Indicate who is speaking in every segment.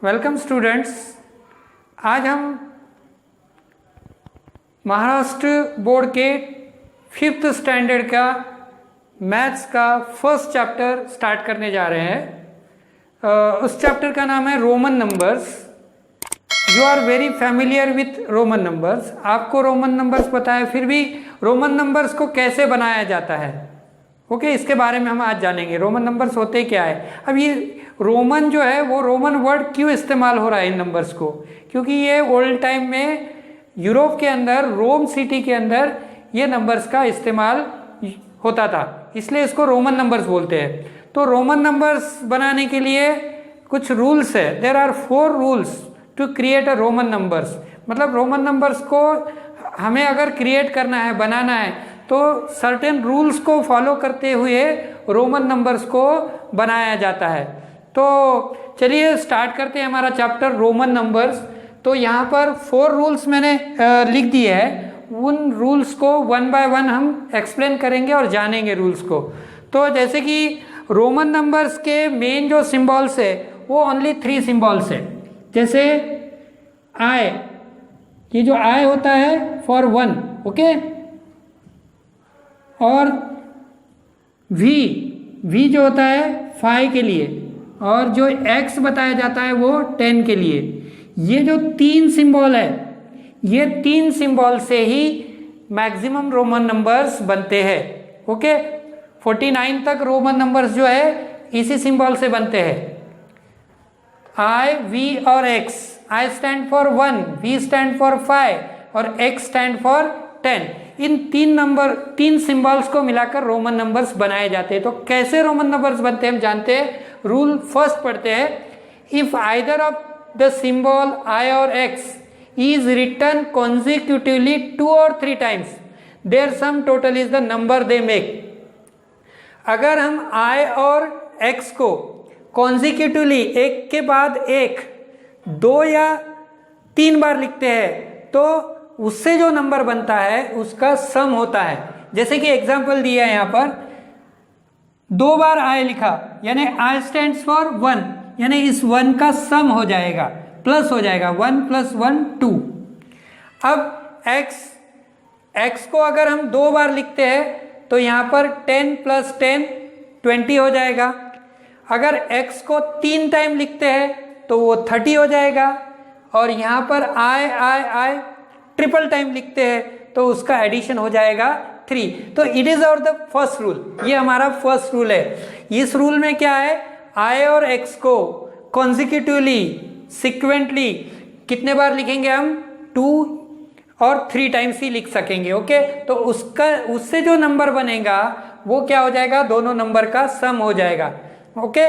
Speaker 1: Welcome students, आज हम Maharashtra board के 5th स्टैंडर्ड का मैथ्स का फर्स्ट चैप्टर स्टार्ट करने जा रहे हैं। उस चैप्टर का नाम है Roman numbers. You are very familiar with Roman numbers. आपको रोमन नंबर्स पता है, फिर भी रोमन नंबर्स को कैसे बनाया जाता है, ओके, इसके बारे में हम आज जानेंगे। रोमन नंबर्स होते क्या है। अब ये रोमन जो है वो रोमन वर्ड क्यों इस्तेमाल हो रहा है इन नंबर्स को, क्योंकि ये ओल्ड टाइम में यूरोप के अंदर, रोम सिटी के अंदर ये नंबर्स का इस्तेमाल होता था, इसलिए इसको रोमन नंबर्स बोलते हैं। तो रोमन नंबर्स बनाने के लिए कुछ रूल्स है। There are 4 rules to create a Roman numbers. मतलब रोमन नंबर्स को हमें अगर क्रिएट करना है, बनाना है, तो सर्टेन रूल्स को फॉलो करते हुए रोमन नंबर्स को बनाया जाता है। तो चलिए स्टार्ट करते हैं हमारा चैप्टर रोमन नंबर्स। तो यहाँ पर 4 रूल्स मैंने लिख दिए हैं। उन रूल्स को 1 बाय 1 हम एक्सप्लेन करेंगे और जानेंगे रूल्स को। तो जैसे कि रोमन नंबर्स के मेन जो सिंबल्स है वो ओनली 3 सिंबल्स है। जैसे आई, ये जो आई होता है फॉर 1, ओके, और वी जो होता है 5 के लिए, और जो x बताया जाता है वो 10 के लिए। ये जो 3 सिंबल है, ये 3 सिंबल से ही मैक्सिमम रोमन नंबर्स बनते हैं, ओके। 49 तक रोमन नंबर्स जो है इसी सिंबल से बनते हैं, I, V और X। I stand for 1, V stand for 5 और X stand for 10। In 3 symbols को मिलाकर रोमन नंबर्स बनाए जाते हैं। तो कैसे रोमन नंबर्स बनते हैं हम जानते हैं। रूल फर्स्ट पढ़ते हैं। If either of the symbol I और X is written consecutively 2 or 3 times, their sum total is the number they make। अगर हम I और X को कॉन्जिक्यूटिवली, एक के बाद एक, 2 या 3 बार लिखते हैं तो उससे जो नंबर बनता है उसका सम होता है। जैसे कि एग्जांपल दिया है यहाँ पर, 2 बार आई लिखा यानी आई स्टैंड्स फॉर 1, यानी इस 1 का सम हो जाएगा, प्लस हो जाएगा, 1 + 1 2। अब x को अगर हम 2 बार लिखते हैं तो यहाँ पर 10 + 10 20 हो जाएगा। अगर x को 3 टाइम लिखते हैं तो वो 30 हो जाएगा। और यहाँ पर आई ट्रिपल टाइम लिखते हैं तो उसका एडिशन हो जाएगा 3। तो it is our the first rule. ये हमारा फर्स्ट रूल है। इस रूल में क्या है, I और X को कॉन्जिक्यूटिवली, सिक्वेंटली कितने बार लिखेंगे हम, 2 और 3 टाइम्स ही लिख सकेंगे, ओके। तो उससे जो नंबर बनेगा वो क्या हो जाएगा, दोनों नंबर का सम हो जाएगा, ओके।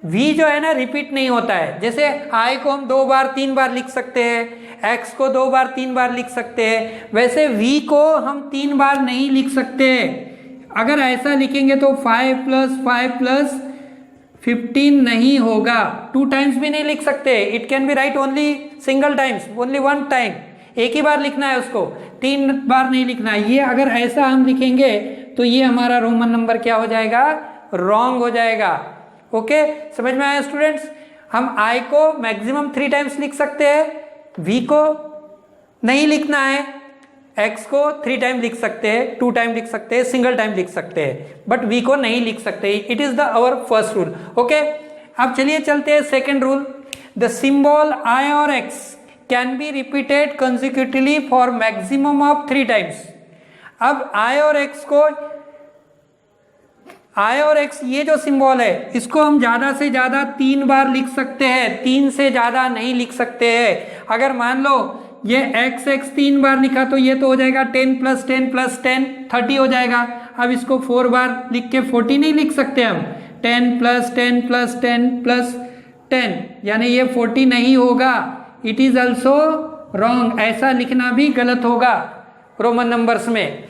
Speaker 1: V जो है ना रिपीट नहीं होता है। जैसे I को हम 2 बार 3 बार लिख सकते हैं, X को 2 बार 3 बार लिख सकते हैं, वैसे V को हम 3 बार नहीं लिख सकते। अगर ऐसा लिखेंगे तो 5 + 5 + 15 नहीं होगा। 2 टाइम्स भी नहीं लिख सकते। It can be right only single times, only 1 time, एक ही बार लिखना है उसको, 3 बार नहीं लिखना है। ये अगर ऐसा हम लिखेंगे तो ये हमारा रोमन नंबर क्या हो जाएगा, रॉन्ग हो जाएगा, ओके। समझ में आया स्टूडेंट्स। हम I को मैक्सिमम 3 टाइम्स लिख सकते हैं, V को नहीं लिखना है, X को 3 टाइम लिख सकते हैं, 2 टाइम लिख सकते हैं, सिंगल टाइम लिख सकते हैं, बट V को नहीं लिख सकते। It is the our first rule, okay. अब चलिए चलते हैं second rule. The symbol I और X can be repeated consecutively for maximum of 3 times. अब I और X ये जो सिंबल है इसको हम ज़्यादा से ज़्यादा 3 बार लिख सकते हैं, 3 से ज़्यादा नहीं लिख सकते हैं। अगर मान लो ये x 3 बार लिखा तो ये तो हो जाएगा 10 + 10 + 10 30 हो जाएगा। अब इसको 4 बार लिख के 40 नहीं लिख सकते हम, 10 + 10 + 10 + 10, यानी ये 40 नहीं होगा। It is also wrong. ऐसा लिखना भी गलत होगा रोमन नंबर्स में।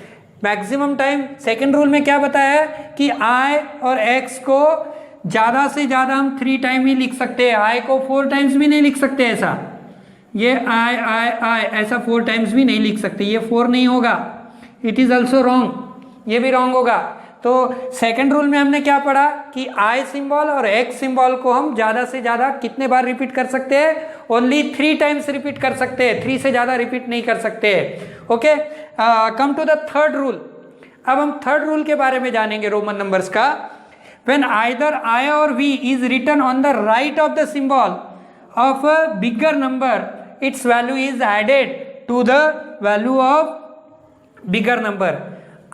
Speaker 1: मैक्सिमम टाइम सेकेंड रूल में क्या बताया है कि I और X को ज़्यादा से ज़्यादा हम 3 टाइम ही लिख सकते हैं, I को 4 टाइम्स भी नहीं लिख सकते। ऐसा ये I ऐसा 4 टाइम्स भी नहीं लिख सकते, ये 4 नहीं होगा। इट इज़ ऑल्सो रॉन्ग, ये भी रॉन्ग होगा। तो सेकंड रूल में हमने क्या पढ़ा कि आई सिंबल और एक्स सिंबल को हम ज़्यादा से ज़्यादा कितने बार रिपीट कर सकते हैं? ओनली 3 टाइम्स रिपीट कर सकते हैं, 3 से ज़्यादा रिपीट नहीं कर सकते। Okay, come to the third rule. अब हम थर्ड रूल के बारे में जानेंगे रोमन नंबर्स का। When either I or V is written on the right of the symbol of a bigger number, its value is added to the value of bigger number.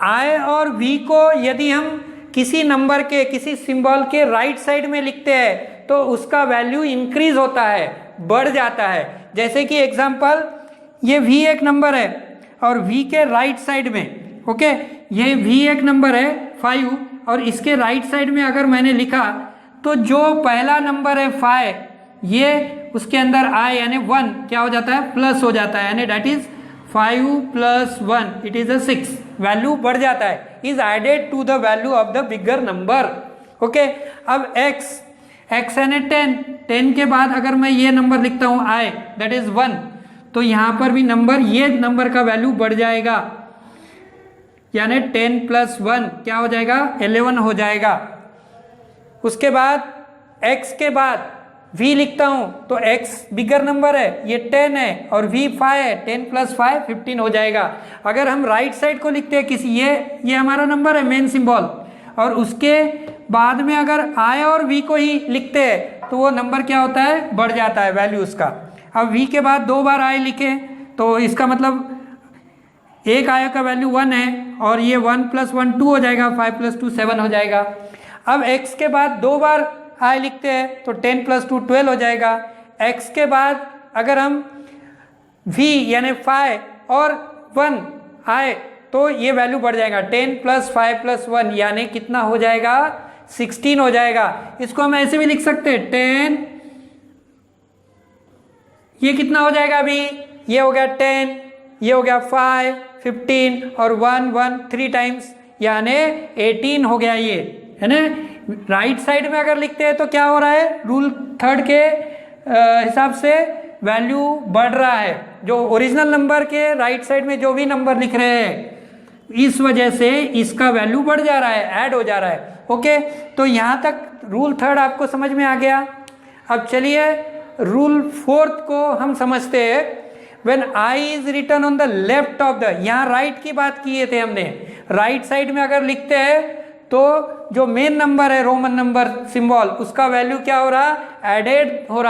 Speaker 1: I और V को यदि हम किसी number के, किसी symbol के right side में लिखते हैं तो उसका वैल्यू इंक्रीज होता है, बढ़ जाता है। जैसे कि एग्जांपल, ये V एक नंबर है और V के राइट साइड में, ओके, ये V एक नंबर है 5 और इसके राइट साइड में अगर मैंने लिखा तो जो पहला नंबर है 5, ये उसके अंदर I यानी 1 क्या हो जाता है? प्लस हो जाता है, यानी that is 5 + 1 it is a 6, value बढ़ जाता है, is added to the value of the bigger number. Okay, अब x यानी 10 के बाद अगर मैं ये नंबर लिखता हूँ I दैट इज 1, तो यहाँ पर भी नंबर, ये नंबर का वैल्यू बढ़ जाएगा, यानी 10 + 1 क्या हो जाएगा? 11 हो जाएगा। उसके बाद x के बाद v लिखता हूं तो x बिगर नंबर है, ये 10 है और v 5 है, 10 + 5 15 हो जाएगा। अगर हम राइट साइड को लिखते हैं किसी, ये हमारा नंबर है मेन सिंबल, और उसके बाद में अगर i और v को ही लिखते हैं तो वो नंबर क्या होता है? बढ़ जाता है वैल्यू उसका। अब v के बाद 2 बार i लिखे तो इसका मतलब एक आया का वैल्यू 1 है और ये 1 + 1 2 हो जाएगा, 5 + 2 7 हो जाएगा। अब x के बाद 2 बार i लिखते हैं तो 10 + 2 12 हो जाएगा। x के बाद अगर हम v यानी 5 और 1 आए तो ये वैल्यू बढ़ जाएगा, 10 + 5 + 1 यानी कितना हो जाएगा? 16 हो जाएगा। इसको हम ऐसे भी लिख सकते हैं 10, ये कितना हो जाएगा? अभी ये हो गया 10, ये हो गया 5 15 और 1 1 3 टाइम्स यानी 18 हो गया, ये है ना। राइट साइड में अगर लिखते हैं तो क्या हो रहा है? रूल थर्ड के हिसाब से वैल्यू बढ़ रहा है। जो ओरिजिनल नंबर के राइट साइड में जो भी नंबर लिख रहे हैं, इस वजह से इसका वैल्यू बढ़ जा रहा है, ऐड हो जा रहा है। ओके, तो यहाँ तक रूल थर्ड आपको समझ में आ गया। अब चलिए रूल फोर्थ को हम समझते हैं। When I is written on the left of the, यहाँ राइट की बात किए थे हमने, राइट साइड में अगर लिखते हैं तो जो मेन नंबर है रोमन नंबर सिंबल, उसका वैल्यू क्या हो रहा? ऐड हो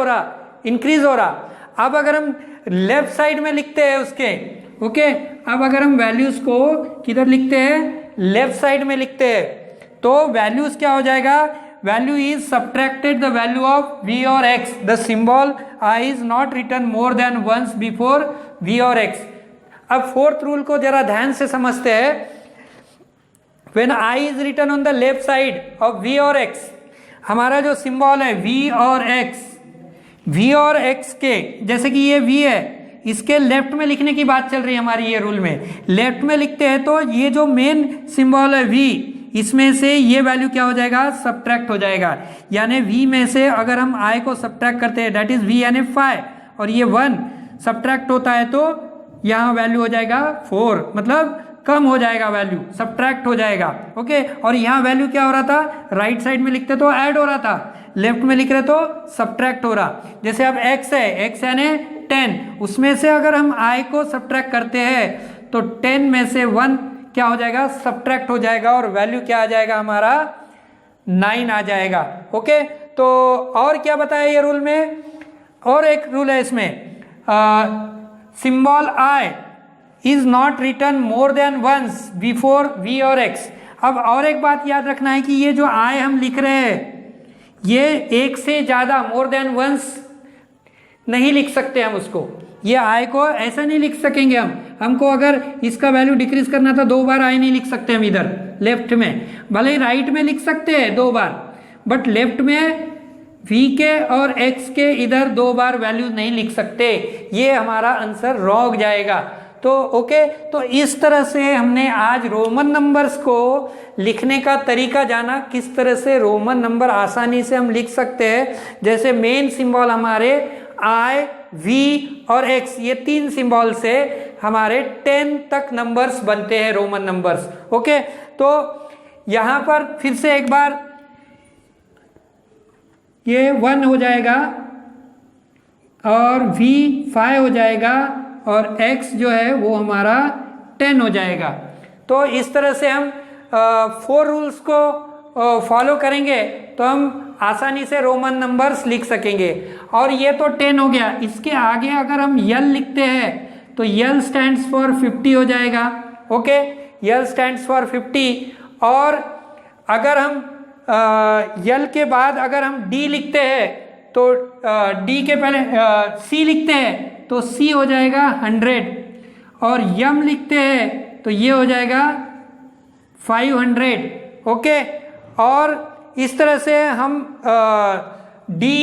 Speaker 1: रहा, इंक्रीज हो रहा। अब अगर हम लेफ्ट साइड में लिखते हैं उसके, ओके, अब अगर हम वैल्यूज को किधर लिखते हैं? लेफ्ट साइड में लिखते हैं तो वैल्यूज क्या हो जाएगा? Value is subtracted the value of v or x. The symbol I is not written more than once before v or x. अब फोर्थ रूल को जरा ध्यान से समझते हैं। When I is written on the left side of v or x, हमारा जो symbol है v और x के, जैसे कि ये v है, इसके लेफ्ट में लिखने की बात चल रही है हमारी ये रूल में। लेफ्ट में लिखते हैं तो ये जो मेन सिंबल है v, इसमें से ये वैल्यू क्या हो जाएगा? सब्ट्रैक्ट हो जाएगा। यानी v में से अगर हम i को सब्ट्रैक्ट करते हैं दैट इज v यानी 5 और ये 1 सब्ट्रैक्ट होता है तो यहाँ वैल्यू हो जाएगा 4, मतलब कम हो जाएगा, वैल्यू सब्ट्रैक्ट हो जाएगा। ओके, और यहाँ वैल्यू क्या हो रहा था? राइट साइड में लिखते तो ऐड हो रहा था, लेफ्ट में लिख रहे तो सब्ट्रैक्ट हो रहा। जैसे अब x है, x यानी 10, उसमें से अगर हम i को सब्ट्रैक्ट करते हैं तो 10 में से 1 क्या हो जाएगा? सब्ट्रैक्ट हो जाएगा और वैल्यू क्या आ जाएगा? हमारा 9 आ जाएगा। ओके, तो और क्या बताया ये रूल में? और एक रूल है इसमें, symbol I is not written more than once before v और x। अब और एक बात याद रखना है कि ये जो I हम लिख रहे हैं, ये एक से ज्यादा मोर देन वंस नहीं लिख सकते हम उसको। ये I को ऐसा नहीं लिख सकेंगे हमको अगर इसका वैल्यू डिक्रीज करना था 2 बार I नहीं लिख सकते हम इधर लेफ्ट में, भले ही राइट में लिख सकते हैं 2 बार, बट लेफ्ट में v के और x के इधर 2 बार वैल्यू नहीं लिख सकते। ये हमारा आंसर रॉन्ग जाएगा। तो ओके, तो इस तरह से हमने आज रोमन नंबर्स को लिखने का तरीका जाना, किस तरह से रोमन नंबर आसानी से हम लिख सकते हैं। जैसे मेन सिंबल हमारे I, V और X, ये 3 सिंबल से हमारे 10 तक नंबर्स बनते हैं रोमन नंबर्स। ओके, तो तो यहाँ पर फिर से एक बार ये 1 हो जाएगा और v 5 हो जाएगा और x जो है वो हमारा 10 हो जाएगा। तो इस तरह से हम 4 रूल्स को फॉलो करेंगे तो हम आसानी से रोमन नंबर्स लिख सकेंगे। और ये तो 10 हो गया, इसके आगे अगर हम यल लिखते हैं तो यल स्टैंड्स फॉर 50 हो जाएगा। Okay, L stands for 50। और अगर हम यल के बाद अगर हम डी लिखते हैं तो डी के पहले सी लिखते हैं तो सी हो जाएगा 100 और यम लिखते हैं तो ये हो जाएगा 500। ओके, और इस तरह से हम डी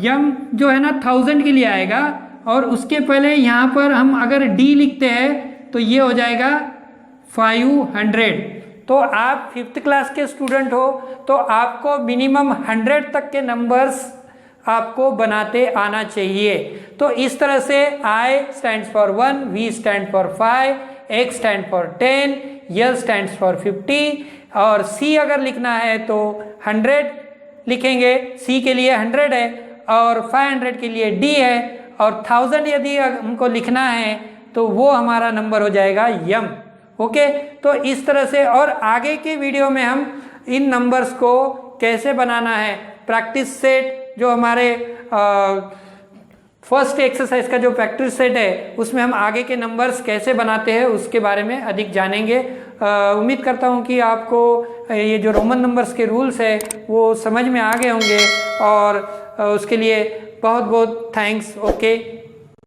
Speaker 1: यम जो है ना 1000 के लिए आएगा और उसके पहले यहाँ पर हम अगर डी लिखते हैं तो ये हो जाएगा 500। तो आप 5th क्लास के स्टूडेंट हो तो आपको मिनिमम 100 तक के नंबर्स आपको बनाते आना चाहिए। तो इस तरह से I stands for 1, V stands for 5, X stands for 10, L stands for 50 और C अगर लिखना है तो 100 लिखेंगे, C के लिए 100 है और 500 के लिए D है और 1000 यदि हमको लिखना है तो वो हमारा नंबर हो जाएगा यम। ओके, तो इस तरह से और आगे के वीडियो में हम इन नंबर्स को कैसे बनाना है, प्रैक्टिस सेट जो हमारे फर्स्ट एक्सरसाइज का जो प्रैक्टिस सेट है उसमें हम आगे के नंबर्स कैसे बनाते हैं उसके बारे में अधिक जानेंगे। उम्मीद करता हूँ कि आपको ये जो रोमन नंबर्स के रूल्स है वो समझ में आ गए होंगे और उसके लिए बहुत बहुत थैंक्स। ओके।